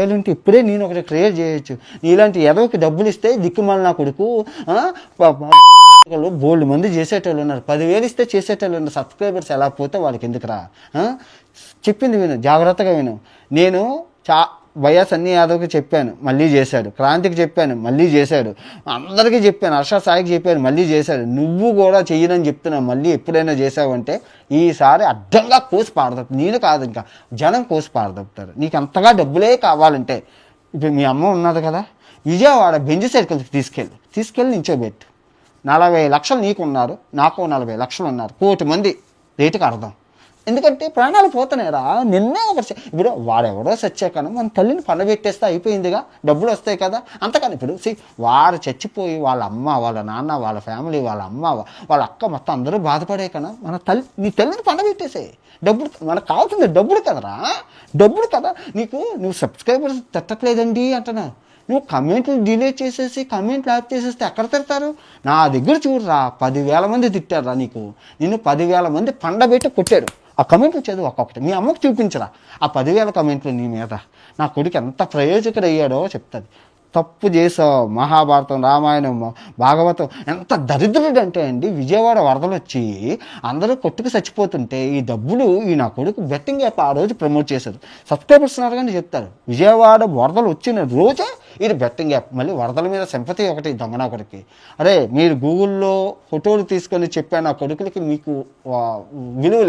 Silent ఇప్పుడే నేను ఒకటి క్రియేట్ చేయొచ్చు. నీలాంటి ఎదవకి డబ్బులు ఇస్తే దిక్కుమాలి నా కొడుకు బోల్డ్ మంది చేసేటోళ్ళు ఉన్నారు. 10,000 ఇస్తే చేసేటోళ్ళు ఉన్నారు. సబ్స్క్రైబర్స్ ఎలా పోతే వాళ్ళకి ఎందుకురా? చెప్పింది విను, జాగ్రత్తగా విను. నేను వైఎస్ అన్ని యాదవ్కి చెప్పాను, మళ్ళీ చేశాడు. క్రాంతికి చెప్పాను, మళ్ళీ చేశాడు. అందరికీ చెప్పాను, హర్ష సాయికి చెప్పాను, మళ్ళీ చేశాడు. నువ్వు కూడా చెయ్యనని చెప్తున్నావు. మళ్ళీ ఎప్పుడైనా చేసావంటే ఈసారి అడ్డంగా కోసి పారదొప్పు. నేను కాదు, ఇంకా జనం కోసి పారదొప్పుతారు. నీకు అంతగా డబ్బులే కావాలంటే ఇప్పుడు మీ అమ్మ ఉన్నది కదా, విజయవాడ బెంజ్ సర్కిల్కి తీసుకెళ్ళి నించోబెట్టు. 40 లక్షలు నీకు ఉన్నారు, నాకు 40 లక్షలు ఉన్నారు, 1 కోటి మంది రేటుకి అర్థం. ఎందుకంటే ప్రాణాలు పోతున్నాయిరా. నిన్నే ఒకటి ఇప్పుడు వాడెవడో చచ్చాకను మన తల్లిని పండబెట్టేస్తే అయిపోయిందిగా, డబ్బులు వస్తాయి కదా. అంతకని ఇప్పుడు వాడు చచ్చిపోయి వాళ్ళ అమ్మ, వాళ్ళ నాన్న, వాళ్ళ ఫ్యామిలీ, వాళ్ళ అమ్మ, వాళ్ళ అక్క మొత్తం అందరూ బాధపడే కన్నా నీ తల్లిని పండబెట్టేసే. డబ్బులు మనకు కావాల్సింది డబ్బులు కదరా, డబ్బులు కదా. నువ్వు సబ్స్క్రైబర్స్ తట్టట్లేదండి అంటున్నావు. నువ్వు కమెంట్లు డిలీట్ చేసేసి కమెంట్లు యాప్ చేసేస్తే ఎక్కడ తిడతారు? నా దగ్గర చూడరా, 10,000 మంది తిట్టారా నిన్ను 10,000 మంది పండబెట్టి కొట్టారు. ఆ కమెంట్లు చదువు ఒక్కొక్కటి. మీ అమ్మకు చూపించరా ఆ 10,000 కమెంట్లు నీ మీద. నా కొడుకు ఎంత ప్రయోజకుడు అయ్యాడో చెప్తుంది. తప్పు చేసావు. మహాభారతం, రామాయణం, భాగవతం ఎంత దరిద్రుడు అంటే అండి, విజయవాడ వరదలు వచ్చి అందరూ కొట్టుకు చచ్చిపోతుంటే ఈ డబ్బులు నా కొడుకు బెట్టింగ్ యాప్ ఆ రోజు ప్రమోట్ చేశారు. సబ్స్క్రైబర్స్ ఉన్నారు కానీ చెప్తారు, విజయవాడ వరదలు వచ్చిన రోజే ఇది బెట్టింగ్ యాప్. మళ్ళీ వరదల మీద సింపతి ఒకటి దొంగనా కొడుకు. అరే మీరు గూగుల్లో ఫోటోలు తీసుకొని చెప్పాను, ఆ కొడుకులకి మీకు విలువ